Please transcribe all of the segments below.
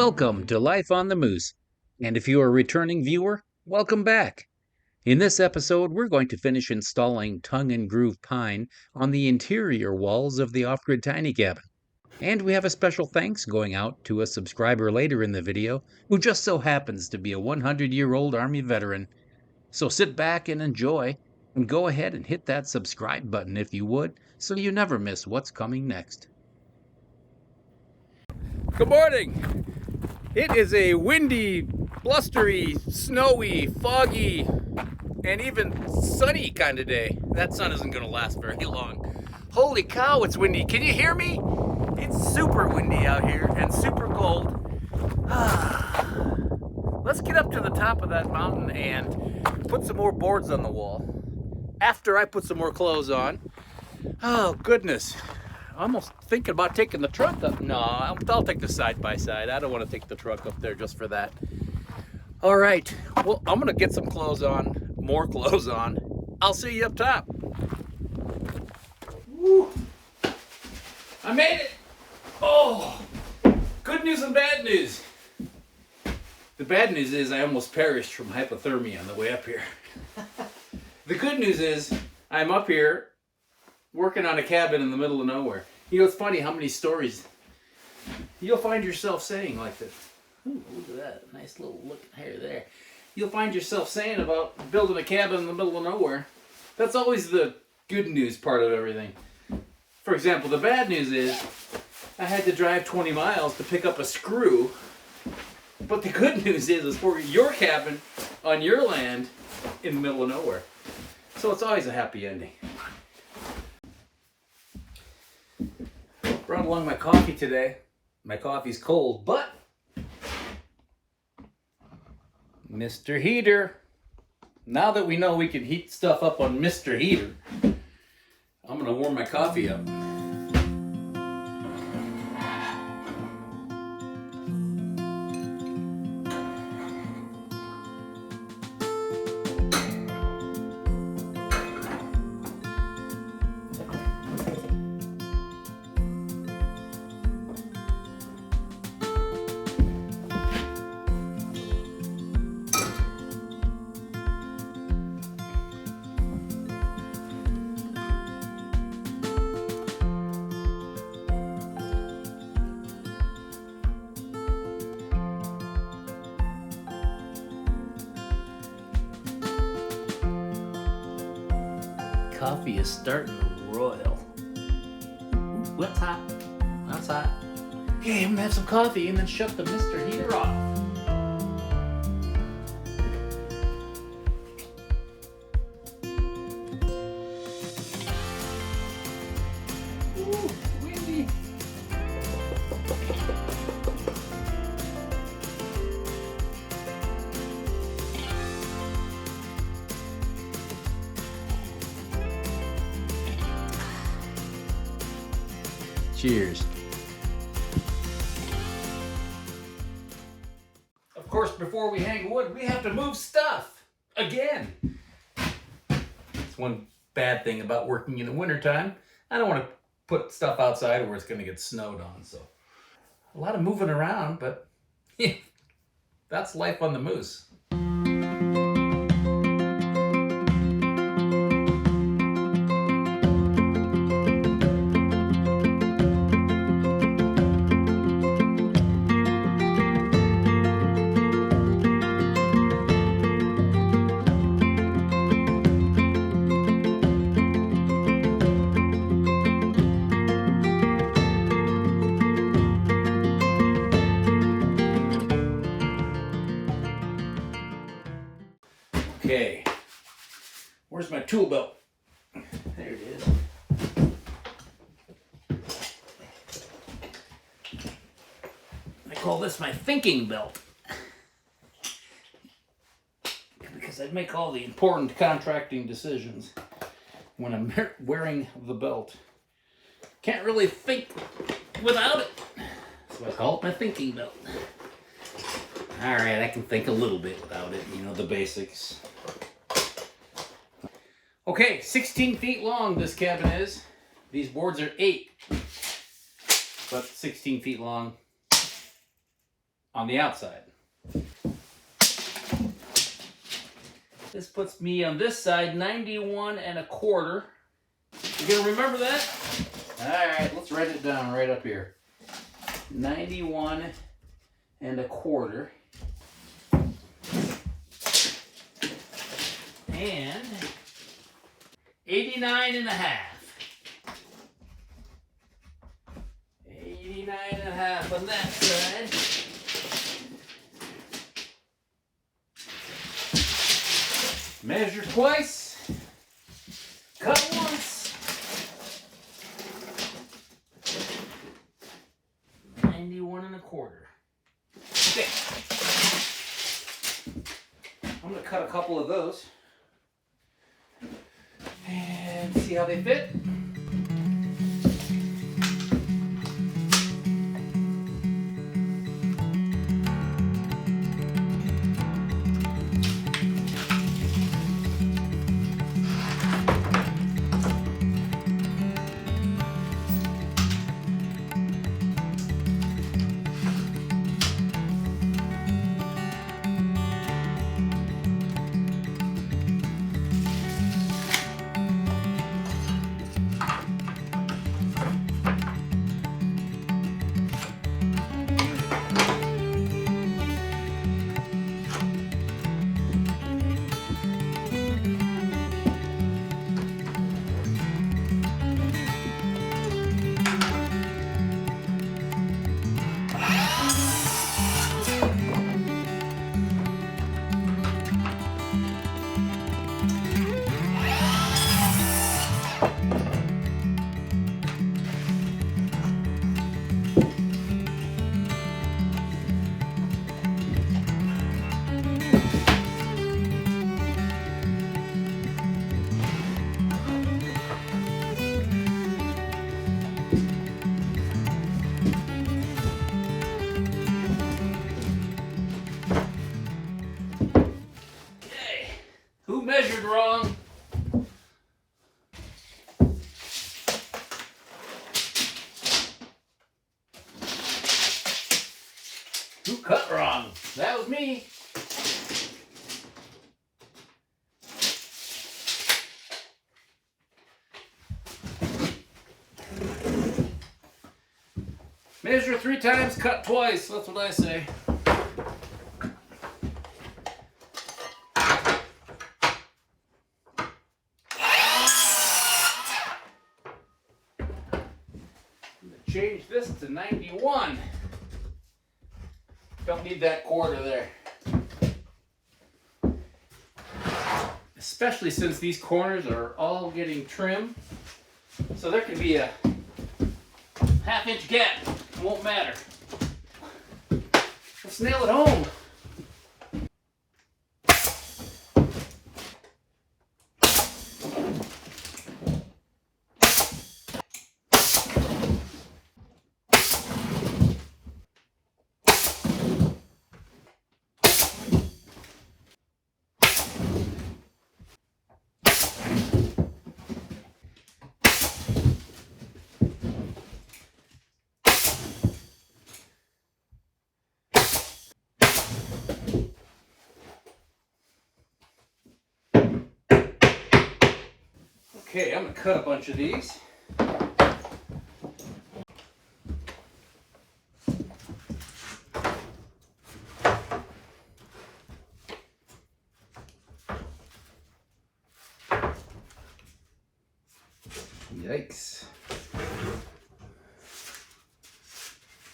Welcome to Life on the Moose, and if you are a returning viewer, welcome back. In this episode, we're going to finish installing tongue and groove pine on the interior walls of the off-grid tiny cabin. And we have a special thanks going out to a subscriber later in the video who just so happens to be a 100-year-old Army veteran. So sit back and enjoy, and go ahead and hit that subscribe button if you would, so you never miss what's coming next. Good morning. It is a windy, blustery, snowy, foggy, and even sunny kind of day. That sun isn't going to last very long. Holy cow, it's windy. Can you hear me? It's super windy out here and super cold. Let's get up to the top of that mountain and put some more boards on the wall. After I put some more clothes on. Oh, goodness. I'm almost thinking about taking the truck up. No, I'll take the side-by-side. I don't want to take the truck up there just for that. All right. Well, I'm going to get some clothes on, more clothes on. I'll see you up top. Woo. I made it. Oh, good news and bad news. The bad news is I almost perished from hypothermia on the way up here. The good news is I'm up here working on a cabin in the middle of nowhere. You know, it's funny how many stories you'll find yourself saying like this. Ooh, look at that. Nice little looking hair there. You'll find yourself saying about building a cabin in the middle of nowhere. That's always the good news part of everything. For example, the bad news is I had to drive 20 miles to pick up a screw. But the good news is it's for your cabin on your land in the middle of nowhere. So it's always a happy ending. Brought along my coffee today. My coffee's cold, but Mr. Heater. Now that we know we can heat stuff up on Mr. Heater, I'm gonna warm my coffee up. Coffee is starting to roil. Ooh, that's hot. That's hot. Okay, I'm gonna have some coffee and then shut the Mr. Heater off. Ooh, windy. Cheers. Of course, before we hang wood, we have to move stuff again. That's one bad thing about working in the wintertime. I don't want to put stuff outside where it's going to get snowed on. So a lot of moving around, but yeah, that's life on the moose. Okay, where's my tool belt? There it is. I call this my thinking belt because I make all the important contracting decisions when I'm wearing the belt. Can't really think without it, so I call it my thinking belt. All right, I can think a little bit without it, you know, the basics. Okay, 16 feet long this cabin is. These boards are 8, but 16 feet long. on the outside. This puts me on this side 91 1/4. You gonna remember that? All right, let's write it down right up here. 91 1/4. And 89 1/2. 89 1/2 on that side. Measure twice, cut once. 91 1/4. Okay. I'm going to cut a couple of those and see how they fit. Who measured wrong? Who cut wrong? That was me. Measure 3 times, cut twice. That's what I say. Change this to 91. Don't need that quarter there. Especially since these corners are all getting trim. So there can be a half-inch gap. It won't matter. Let's nail it home. Okay, I'm going to cut a bunch of these. Yikes.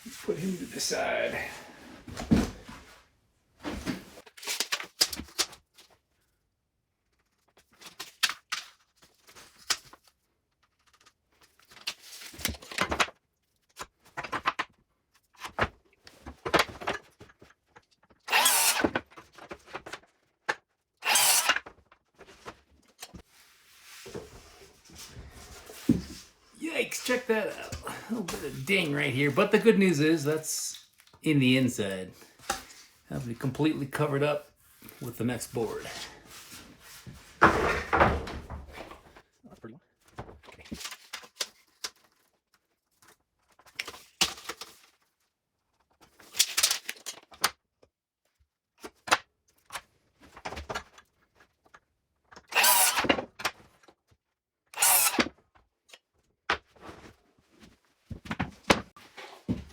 Let's put him to the side. Yikes, check that out. A little bit of ding right here. But the good news is that's in the inside. That'll be completely covered up with the next board.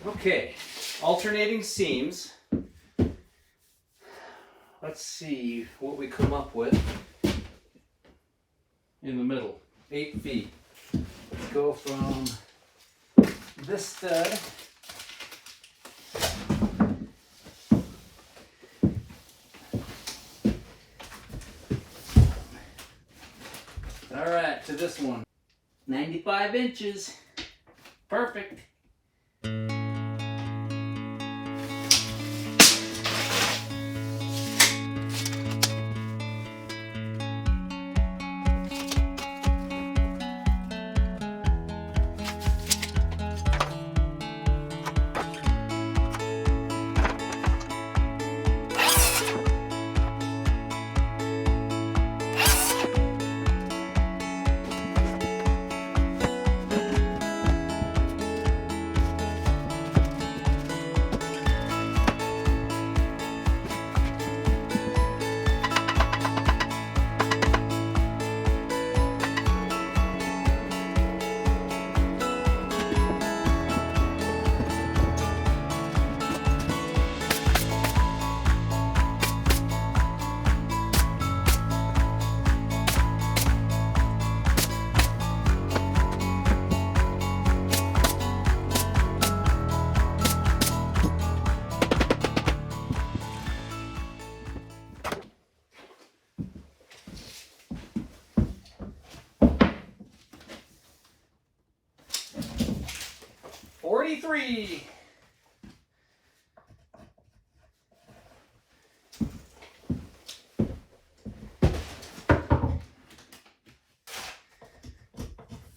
Okay, alternating seams. Let's see what we come up with in the middle. 8 feet. Let's go from this stud alright to this one. 95 inches. Perfect. Three.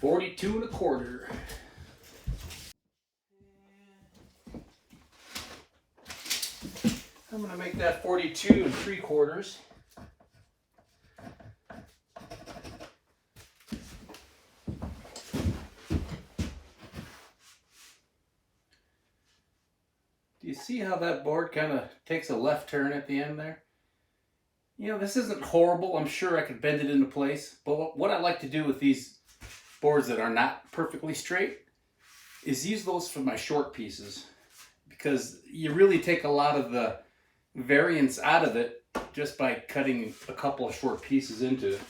$42.25. I'm gonna make that 42 3/4. Do you see how that board kind of takes a left turn at the end there? You know, this isn't horrible. I'm sure I could bend it into place. But what I like to do with these boards that are not perfectly straight is use those for my short pieces. Because you really take a lot of the variance out of it just by cutting a couple of short pieces into it.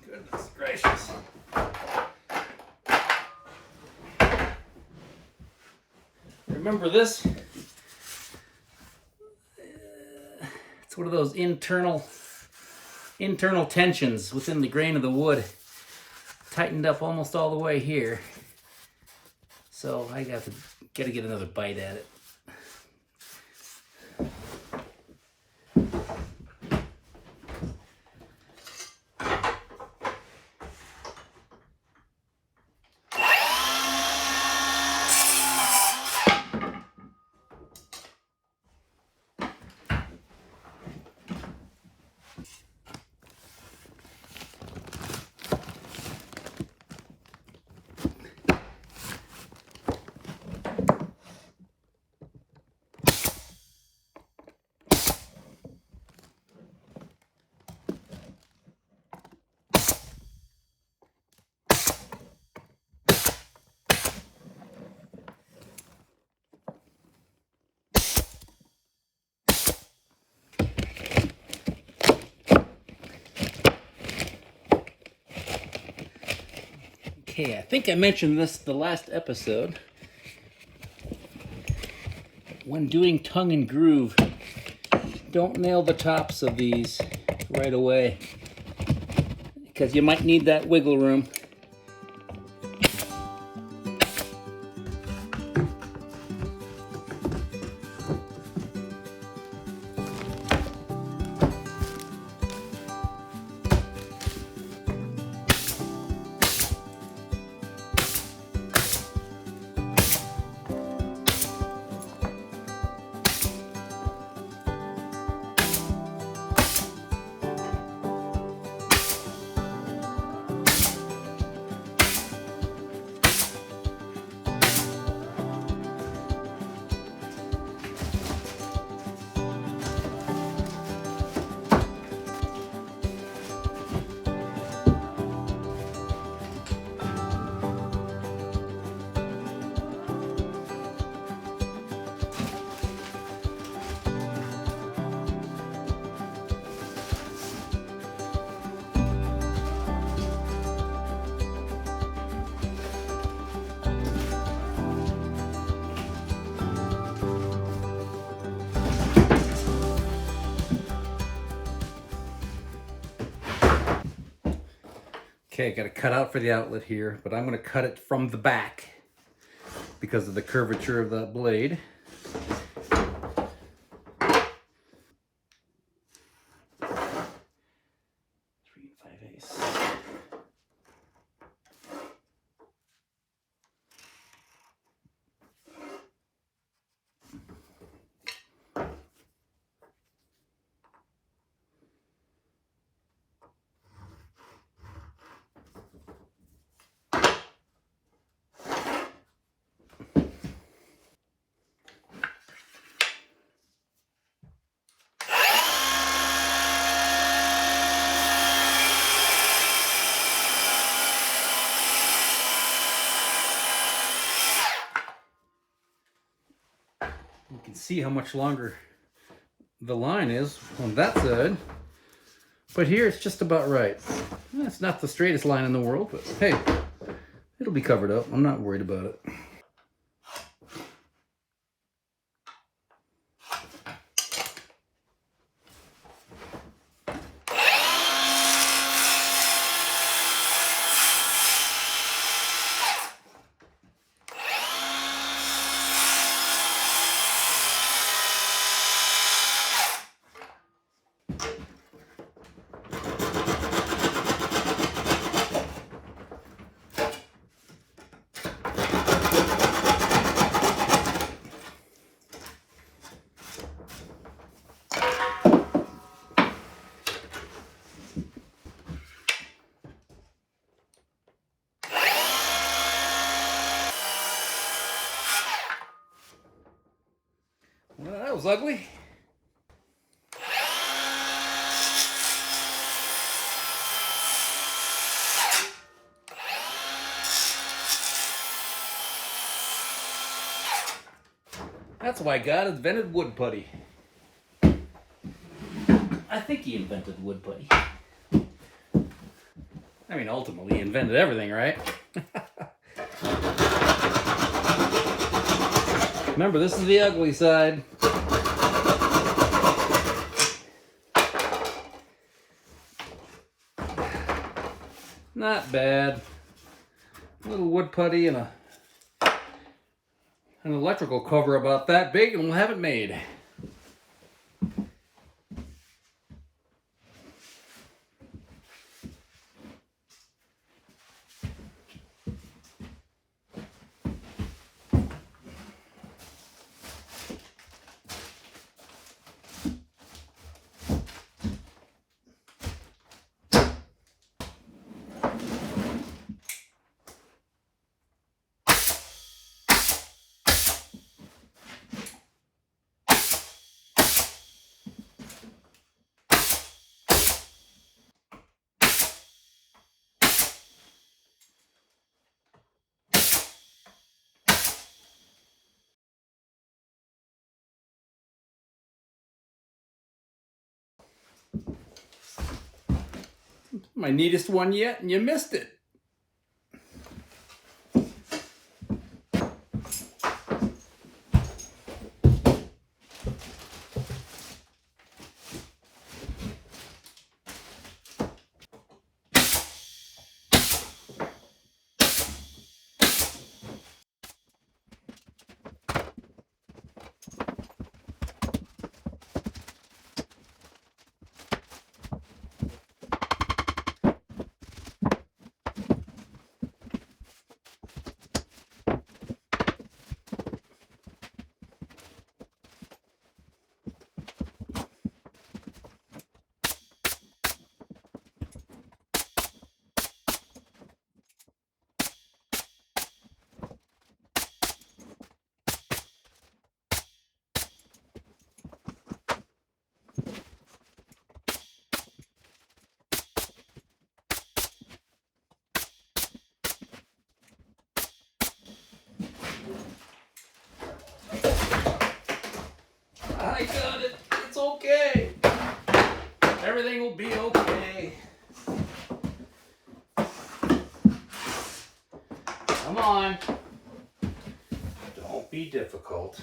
Goodness gracious. Remember this? It's one of those internal tensions within the grain of the wood. Tightened up almost all the way here. So I gotta get another bite at it. Okay, I think I mentioned this the last episode. When doing tongue and groove, don't nail the tops of these right away, because you might need that wiggle room. Okay, got to cut out for the outlet here, but I'm going to cut it from the back because of the curvature of the blade. 3 5/8. You can see how much longer the line is on that side, but here it's just about right. It's not the straightest line in the world, but hey, it'll be covered up. I'm not worried about it. Well, that was ugly. That's why God invented wood putty. I think he invented wood putty. I mean, ultimately, he invented everything, right? Remember, this is the ugly side. Not bad. A little wood putty and an electrical cover about that big, and we'll have it made. My neatest one yet, and you missed it. on. Don't be difficult.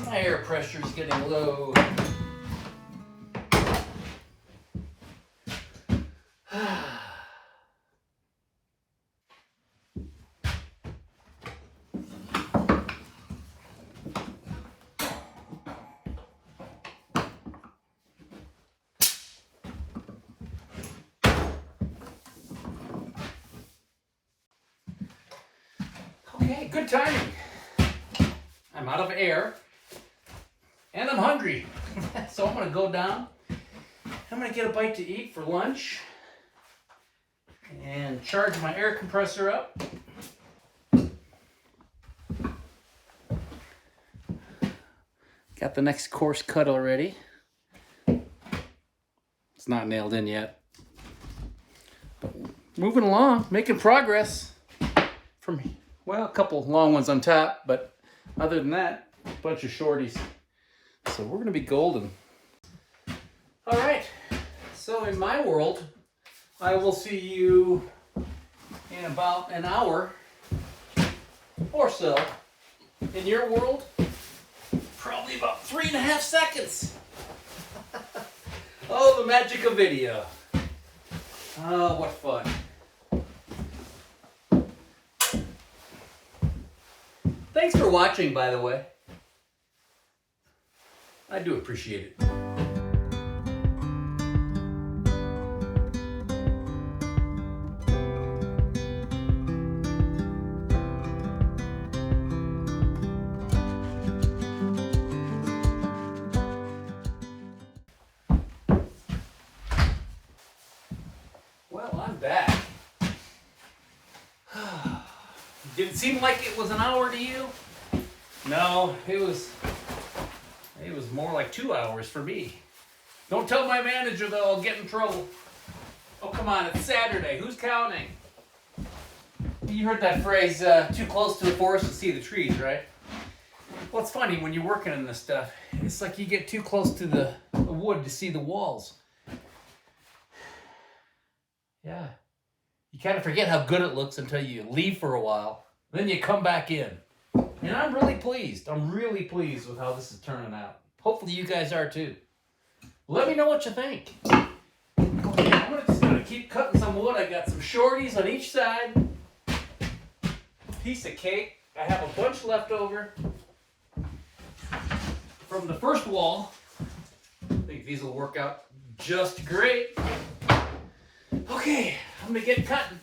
My air pressure is getting low. Okay, good timing. I'm out of air. And I'm hungry. So I'm going to go down. I'm going to get a bite to eat for lunch. And charge my air compressor up. Got the next course cut already. It's not nailed in yet. But moving along, making progress. From, well, a couple long ones on top, but other than that, a bunch of shorties. So we're going to be golden. All right. So in my world, I will see you in about an hour or so. In your world, probably about 3.5 seconds. Oh, the magic of video. Oh, what fun. Thanks for watching, by the way. I do appreciate it. Well, I'm back. Did it seem like it was an hour to you? No, it was more like 2 hours for me. Don't tell my manager though, I'll get in trouble. Oh, come on, it's Saturday. Who's counting? You heard that phrase, too close to the forest to see the trees, right? Well, it's funny, when you're working in this stuff, it's like you get too close to the wood to see the walls. Yeah. You kind of forget how good it looks until you leave for a while. Then you come back in. And I'm really pleased. I'm really pleased with how this is turning out. Hopefully you guys are too. Let me know what you think. Okay, I'm just going to keep cutting some wood. I got some shorties on each side. Piece of cake. I have a bunch left over. from the first wall. I think these will work out just great. Okay, I'm gonna get cutting.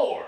more.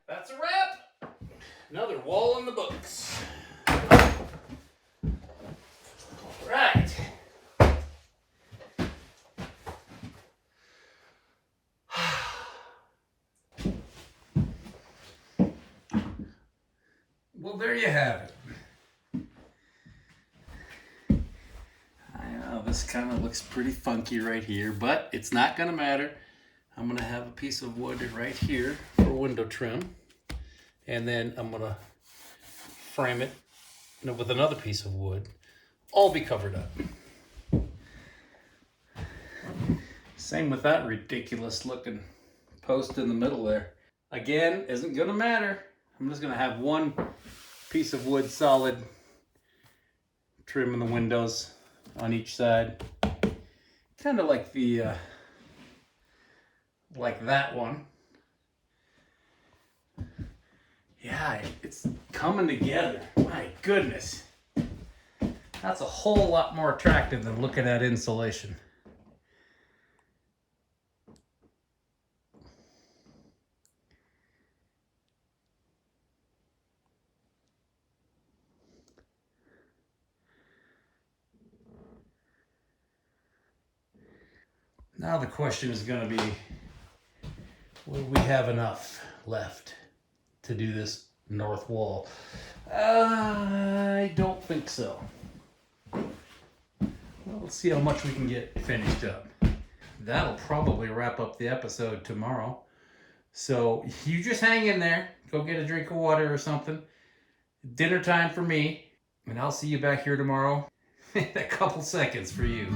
That's a wrap. Another wall in the books. Right. Well, there you have it. I know this kind of looks pretty funky right here, but it's not going to matter. I'm going to have a piece of wood right here for window trim. And then I'm going to frame it with another piece of wood. All be covered up. Same with that ridiculous looking post in the middle there. Again, isn't going to matter. I'm just going to have one piece of wood solid trim in the windows on each side. Kind of like the like that one. Yeah, it's coming together. My goodness. That's a whole lot more attractive than looking at insulation. Now the question is going to be, will we have enough left to do this north wall? I don't think so. Well, let's see how much we can get finished up. That'll probably wrap up the episode tomorrow. So you just hang in there. Go get a drink of water or something. Dinner time for me. And I'll see you back here tomorrow in a couple seconds for you.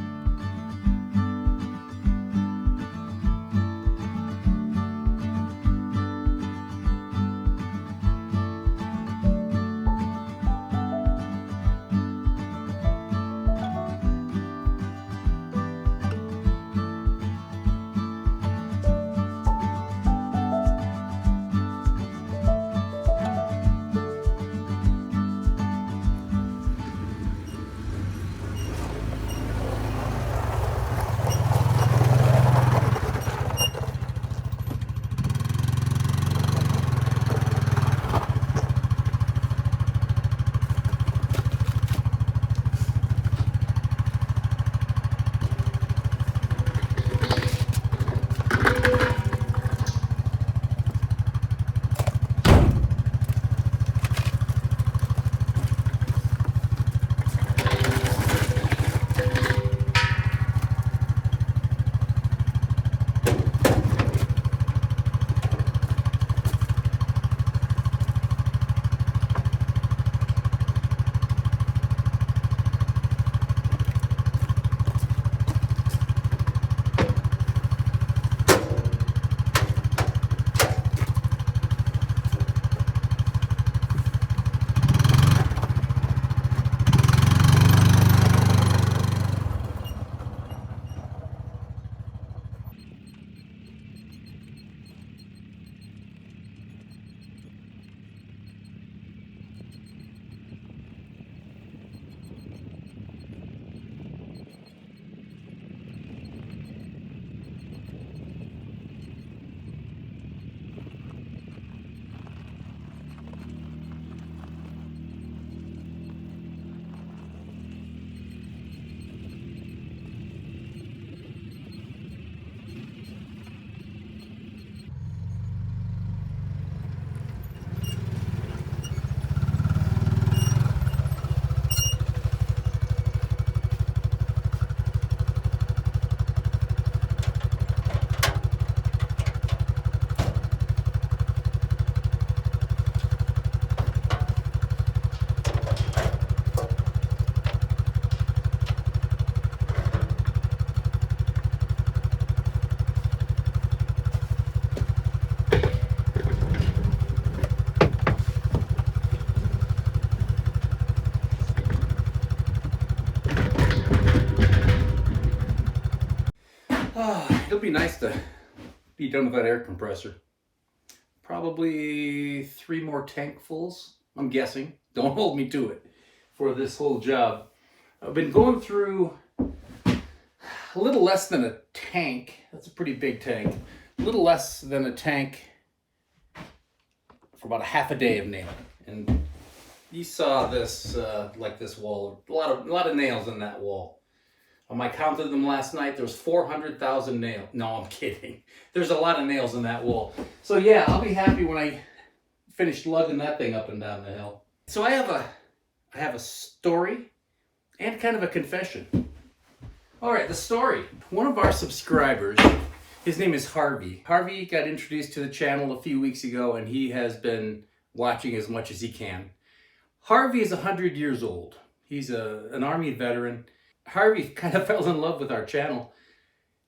It'll be nice to be done with that air compressor. Probably 3 more tankfuls, I'm guessing. Don't hold me to it for this whole job. I've been going through a little less than a tank. That's a pretty big tank. A little less than a tank for about a half a day of nailing. And you saw this, like this wall, a lot of nails in that wall. I counted them last night. There's 400,000 nails. No, I'm kidding. There's a lot of nails in that wall. So yeah, I'll be happy when I finish lugging that thing up and down the hill. So I have a story and kind of a confession. All right, the story. One of our subscribers, his name is Harvey. Harvey got introduced to the channel a few weeks ago, and he has been watching as much as he can. Harvey is 100 years old. He's an Army veteran. Harvey kind of fell in love with our channel,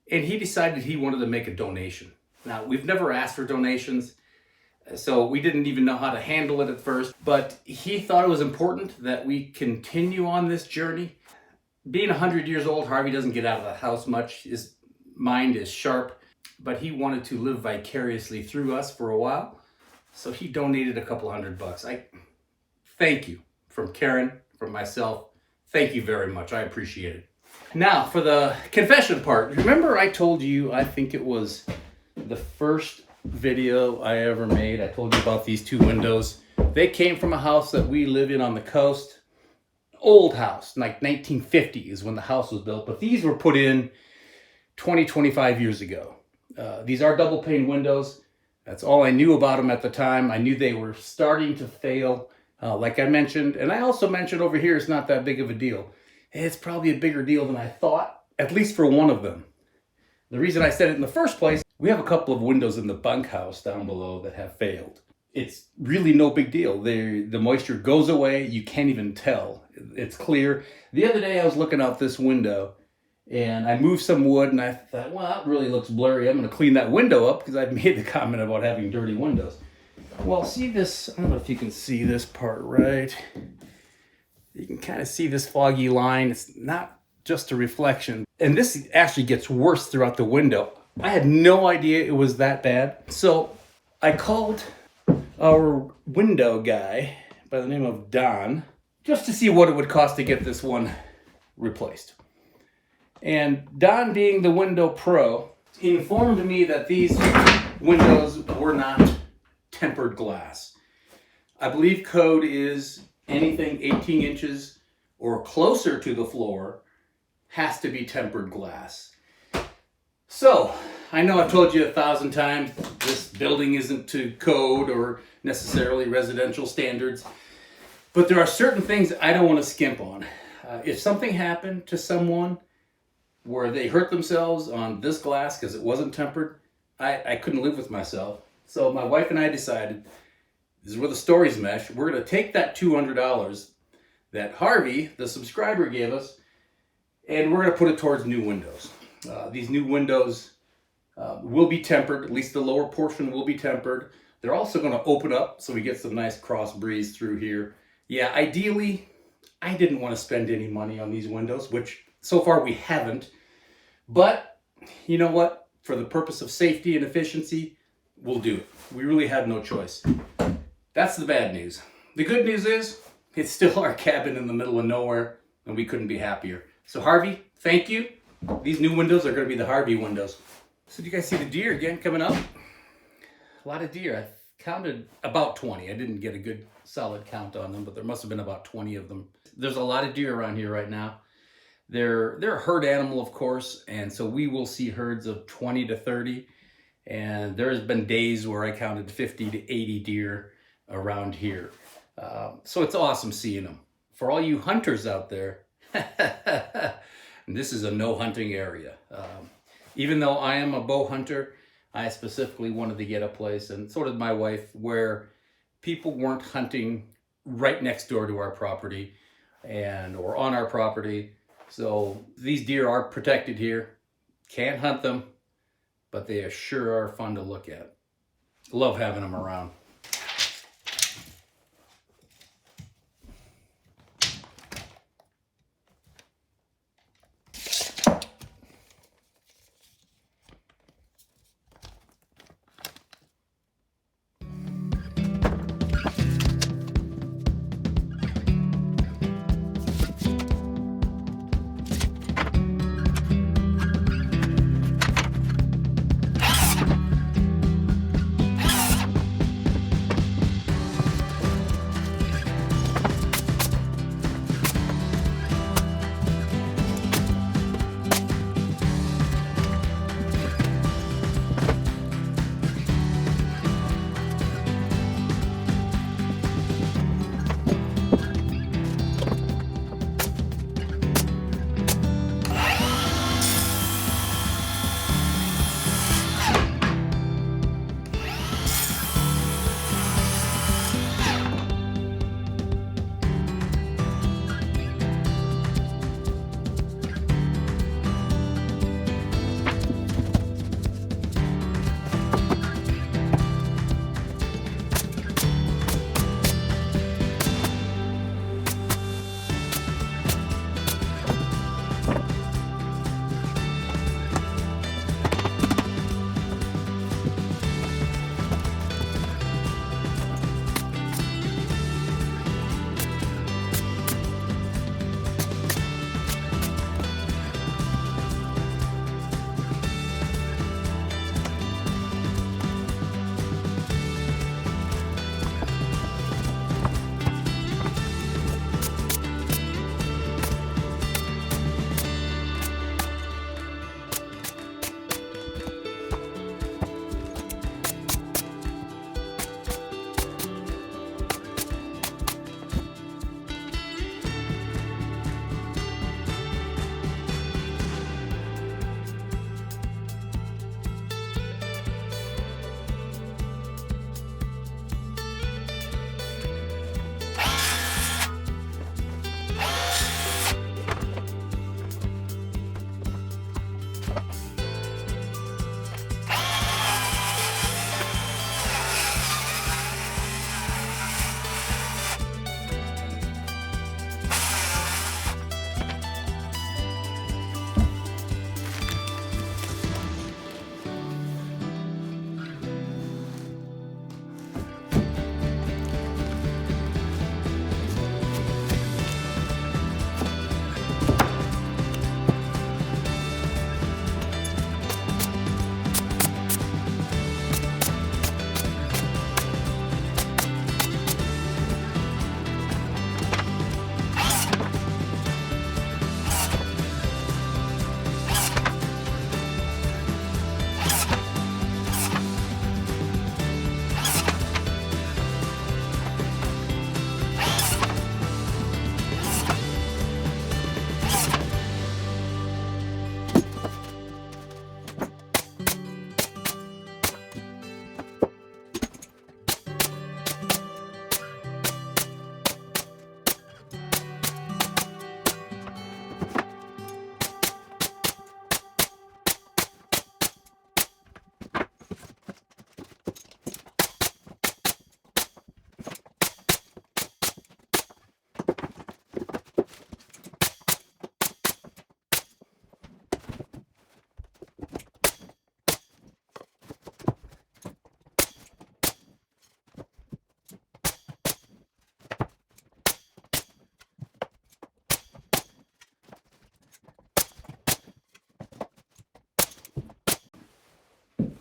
and he decided he wanted to make a donation. Now, we've never asked for donations, so we didn't even know how to handle it at first, but he thought it was important that we continue on this journey. Being 100 years old, Harvey doesn't get out of the house much. His mind is sharp, but he wanted to live vicariously through us for a while, so he donated a couple $100. I thank you from Karen, from myself. Thank you very much. I appreciate it. Now, for the confession part. Remember I told you, I think it was the first video I ever made, I told you about these 2 windows. They came from a house that we live in on the coast. Old house, like 1950 is when the house was built. But these were put in 20, 25 years ago. These are double pane windows. That's all I knew about them at the time. I knew they were starting to fail. Like I mentioned, and I also mentioned over here, it's not that big of a deal. It's probably a bigger deal than I thought, at least for one of them. The reason I said it in the first place, we have a couple of windows in the bunkhouse down below that have failed. It's really no big deal. The moisture goes away. You can't even tell. It's clear. The other day I was looking out this window and I moved some wood and I thought, well, that really looks blurry. I'm going to clean that window up because I've made the comment about having dirty windows. Well, see this, I don't know if you can see this part right. You can kind of see this foggy line. It's not just a reflection. And this actually gets worse throughout the window. I had no idea it was that bad. So I called our window guy by the name of Don just to see what it would cost to get this one replaced. And Don, being the window pro, informed me that these windows were not tempered glass. I believe code is anything 18 inches or closer to the floor has to be tempered glass. So, I know I've told you 1,000 times this building isn't to code or necessarily residential standards, but there are certain things I don't want to skimp on. If something happened to someone where they hurt themselves on this glass because it wasn't tempered, I couldn't live with myself. So my wife and I decided, this is where the stories mesh, we're going to take that $200 that Harvey, the subscriber, gave us, and we're going to put it towards new windows. These new windows will be tempered, at least the lower portion will be tempered. They're also going to open up so we get some nice cross breeze through here. Yeah, ideally, I didn't want to spend any money on these windows, which so far we haven't. But you know what? For the purpose of safety and efficiency, we'll do it. We really had no choice. That's the bad news. The good news is, it's still our cabin in the middle of nowhere, and we couldn't be happier. So Harvey, thank you. These new windows are going to be the Harvey windows. So do you guys see the deer again coming up? A lot of deer. I counted about 20. I didn't get a good solid count on them, but there must have been about 20 of them. There's a lot of deer around here right now. They're a herd animal, of course, and so we will see herds of 20 to 30. And there's been days where I counted 50 to 80 deer around here. So it's awesome seeing them. For all you hunters out there, this is a no hunting area. Even though I am a bow hunter, I specifically wanted to get a place, and so did my wife, where people weren't hunting right next door to our property or on our property. So these deer are protected here. Can't hunt them, but they sure are fun to look at. Love having them around.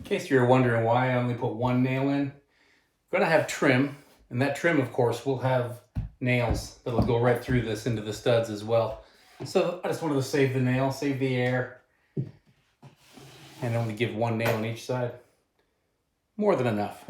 case you're wondering why I only put one nail in, I'm gonna have trim, and that trim, of course, will have nails that'll go right through this into the studs as well. So I just wanted to save the nail, save the air, and only give one nail on each side. More than enough.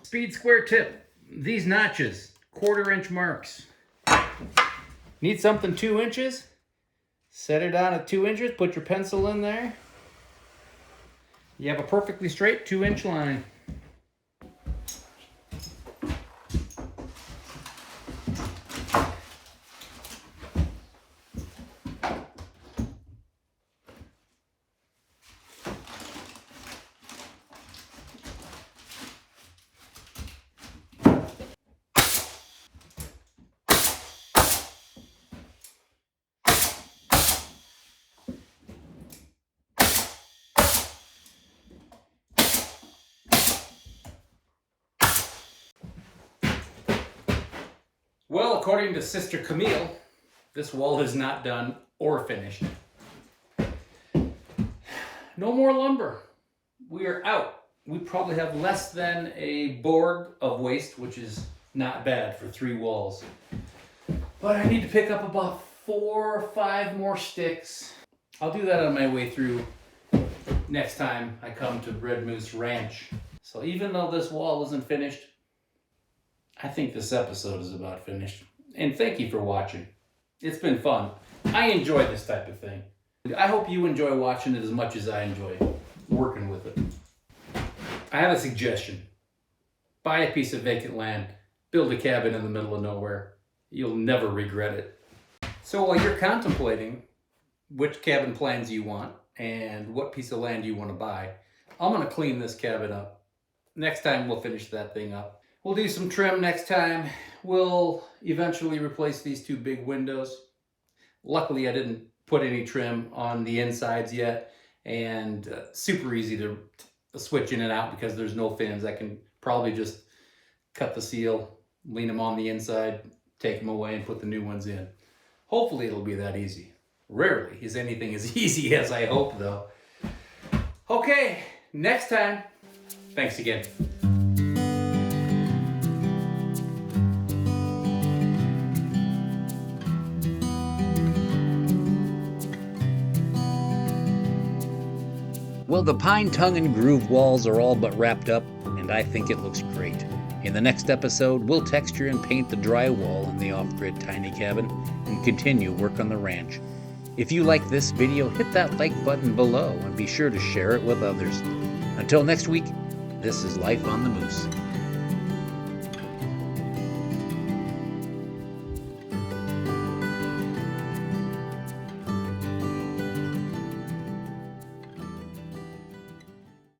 Speed square tip. These notches, 1/4 inch marks. Need something 2 inches? Set it on at 2 inches, put your pencil in there. You have a perfectly straight 2-inch line. Well, according to Sister Camille, this wall is not done or finished. No more lumber. We are out. We probably have less than a board of waste, which is not bad for 3 walls. But I need to pick up about 4 or 5 more sticks. I'll do that on my way through next time I come to Red Moose Ranch. So even though this wall isn't finished, I think this episode is about finished. And thank you for watching. It's been fun. I enjoy this type of thing. I hope you enjoy watching it as much as I enjoy working with it. I have a suggestion. Buy a piece of vacant land. Build a cabin in the middle of nowhere. You'll never regret it. So while you're contemplating which cabin plans you want and what piece of land you want to buy, I'm going to clean this cabin up. Next time we'll finish that thing up. We'll do some trim next time. We'll eventually replace these 2 big windows. Luckily, I didn't put any trim on the insides yet, and super easy to switch in and out because there's no fins. I can probably just cut the seal, lean them on the inside, take them away, and put the new ones in. Hopefully, it'll be that easy. Rarely is anything as easy as I hope, though. Okay, next time. Thanks again. Well, the pine tongue and groove walls are all but wrapped up, and I think it looks great. In the next episode, we'll texture and paint the drywall in the off-grid tiny cabin and continue work on the ranch. If you like this video, hit that like button below and be sure to share it with others. Until next week, this is Life on the Moose.